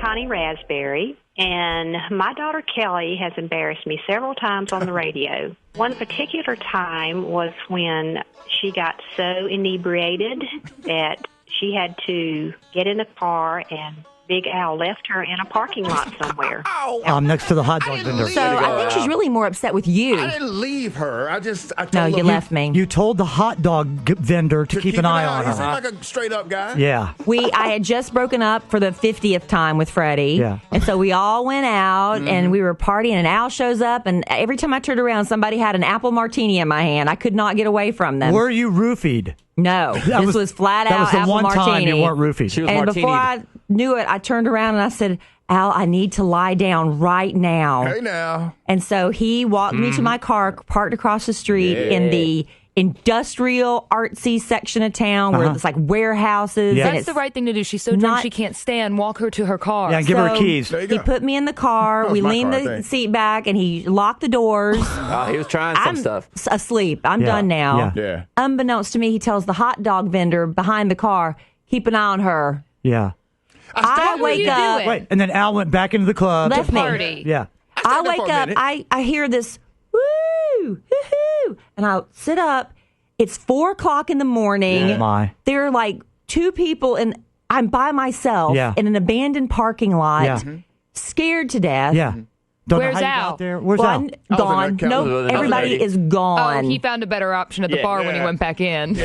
Kellie Rasberry, and my daughter Kellie has embarrassed me several times on the radio. One particular time was when she got so inebriated that she had to get in the car and Big Al left her in a parking lot somewhere. Next to the hot dog vendor. So I think she's really more upset with you. I didn't leave her. I told No, her you left me. You told the hot dog vendor to keep an eye on He seemed her. like a straight up guy. Yeah. I had just broken up for the 50th time with Freddie. Yeah. And so we all went out and we were partying, and Al shows up, and every time I turned around, somebody had an apple martini in my hand. I could not get away from them. Were you roofied? No. This was flat out That was the apple one martini. time you weren't roofied. She was And martinied. before I knew it, I turned around and I said, Al, I need to lie down right now. Hey now. And so he walked me to my car, parked across the street in the industrial artsy section of town where it's like warehouses. Yeah. And That's it's the right thing to do. She's so drunk she can't stand. Walk her to her car. Yeah, give her So keys. There you He go. put me in the car. That was We my leaned car, I the think. seat back, and he locked the doors. He was trying some I'm stuff. asleep. I'm done now. Yeah. Unbeknownst to me, he tells the hot dog vendor behind the car, keep an eye on her. Yeah. I What are you wake up. doing? Right. And then Al went back into the club. Left me. Party. Yeah. I stayed there wake for a up. minute. I hear this woo, hoo-hoo, and I sit up. It's 4:00 in the morning. Oh, my. There are like two people, and I'm by myself in an abandoned parking lot, Yeah. scared to death. Yeah. Don't know Where's how you Al? got there. Where's Well, Al? I'm was in gone. that No, Kelly. everybody is Oh, gone. he found a better option at the bar when he Yeah. went back in.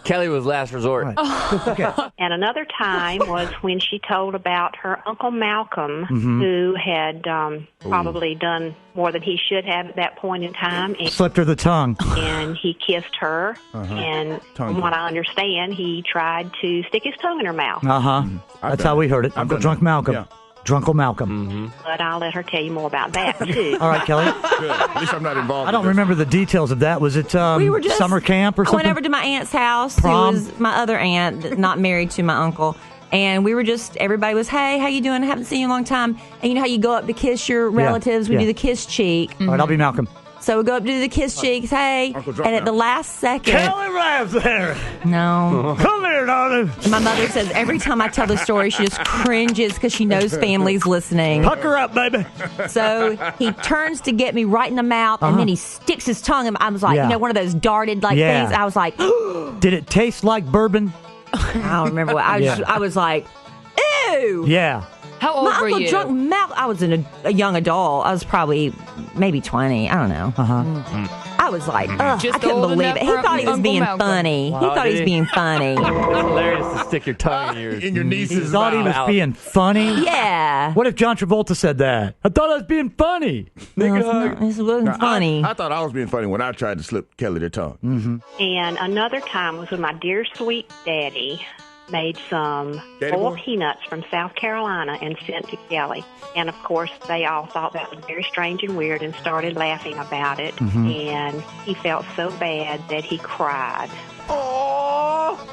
Kelly was last resort. Right. Okay. And another time was when she told about her Uncle Malcolm, who had probably done more than he should have at that point in time. Slipped her the tongue. And he kissed her. And from what I understand, he tried to stick his tongue in her mouth. That's how we heard it. Uncle done Drunk that. Malcolm. Yeah. Drunkle Malcolm. But I'll let her tell you more about that, too. All right, Kelly. Good. At least I'm not involved. I don't in this. remember the details of that. Was it we were just summer camp or I something? went over to my aunt's house, Prom? who was my other aunt, not married to my uncle. And we were just, everybody was, hey, how you doing? I haven't seen you in a long time. And you know how you go up to kiss your relatives? We yeah. do the kiss cheek. All right, I'll be Malcolm. So we go up to do the kiss cheeks, hey. Uncle Drunk And at the now. last second, Kellie Rasberry. no. Come here, darling. My mother says every time I tell the story, she just cringes because she knows family's listening. Pucker up, baby. So he turns to get me right in the mouth, and then he sticks his tongue. And I was like, Yeah. you know, one of those darted things. I was like, Did it taste like bourbon? I don't remember what. I was like, ew. Yeah. How old My were uncle you? drunk mouth. I was a young adult. I was probably maybe 20. I don't know. I was like, ugh, Just I couldn't old believe enough it. He for thought he was Uncle being Malcolm. funny. Wow, He thought he did was he? being funny. It's hilarious to stick your tongue in your... In your He niece's thought he was mouth. being funny. Yeah. What if John Travolta said that? I thought I was being funny. No, it's not- it wasn't funny. I thought I was being funny when I tried to slip Kelly the tongue. And another time was when my dear sweet daddy made some Daddy boiled boy? peanuts from South Carolina and sent to Kelly. And of course, they all thought that was very strange and weird and started laughing about it. And he felt so bad that he cried.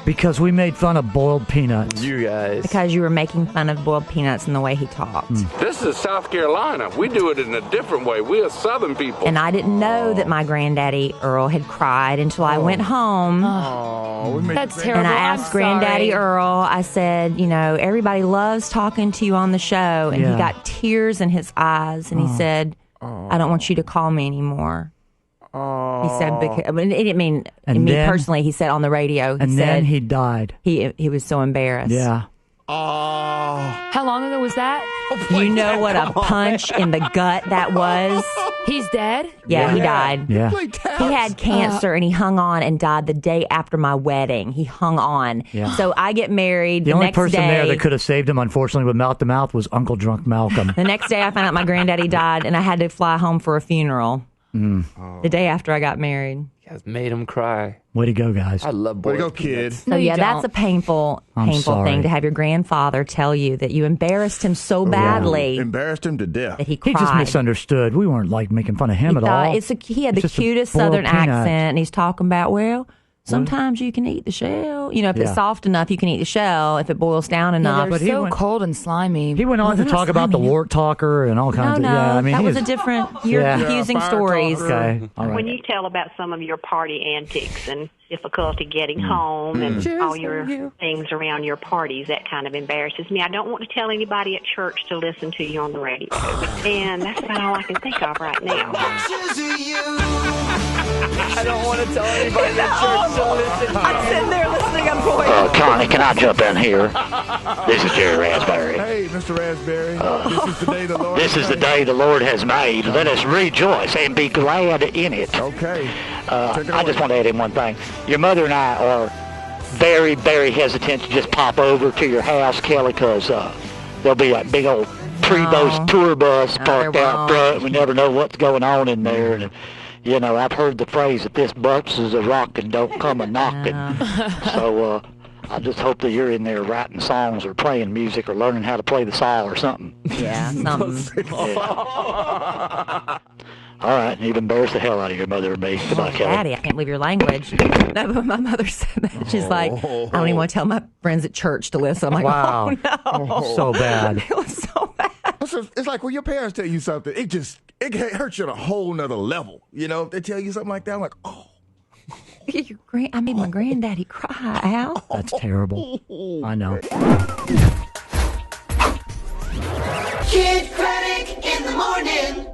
Because we made fun of boiled peanuts. You guys. Because you were making fun of boiled peanuts and the way he talked. This is South Carolina. We do it in a different way. We're Southern people. And I didn't know that my granddaddy Earl had cried until I went home. Oh, we made That's you terrible. And I I'm asked Granddaddy sorry. Earl, I said, you know, everybody loves talking to you on the show. And Yeah. he got tears in his eyes. And he said, I don't want you to call me anymore. He said, because, I mean, it didn't mean And me then- personally. He said on the radio, he And said then he died. he was so embarrassed. Yeah. How long ago was that? You know what a punch in the gut that was? He's dead? Yeah, he died. Yeah. He had cancer and he hung on and died the day after my wedding. He hung on. Yeah. So I get married The only next person day. there that could have saved him, unfortunately, with mouth to mouth was Uncle Drunk Malcolm. The next day I found out my granddaddy died and I had to fly home for a funeral. The day after I got married. You guys made him cry. Way to go, guys. I love Way to boiled go, kid. peanuts. So No, you yeah, that's don't. a painful I'm sorry. thing to have your grandfather tell you that you embarrassed him so badly Embarrassed him to death. that he He cried. just misunderstood. We weren't like making fun of him He at thought all. he had the It's just a cutest boiled Southern peanut. accent, and he's talking about, well, Sometimes you can eat the shell. You know, if it's soft enough, you can eat the shell. If it boils down enough. They're so cold and slimy. He went on to talk about the wart talker and all kinds of. No, Yeah, I mean, that was a different. You're confusing stories. Okay, all right. When you tell about some of your party antics and difficulty getting home and all your things around your parties, that kind of embarrasses me. I don't want to tell anybody at church to listen to you on the radio. And that's about all I can think of right now. I don't want to tell anybody at church to listen. I'm sitting there listening. I'm going. Connie, can I jump in here? This is Jerry Rasberry. Hey, Mr. Raspberry. This is the day the Lord This is the day the Lord has made. Let us rejoice and be glad in it. Okay. I just want to add in one thing. Your mother and I are very, very hesitant to just pop over to your house, Kelly, because there'll be a big old Trebos tour bus parked out front. We never know what's going on in there. And, you know, I've heard the phrase that this bus is a rockin', don't come a knockin'. So I just hope that you're in there writing songs or playing music or learning how to play the saw or something. Yeah, something. Yeah. All right, you've embarrassed the hell out of your mother and me. Goodbye, Kelly. Daddy, I can't believe your language. No, but my mother said that. She's like, I don't even want to tell my friends at church to listen. I'm like, wow. Oh, no. So bad. It was so bad. It's like when your parents tell you something, it hurts you on a whole nother level. You know, if they tell you something like that, I'm like, oh. I made my granddaddy cry, Al. That's terrible. I know. Kid Craddock in the morning.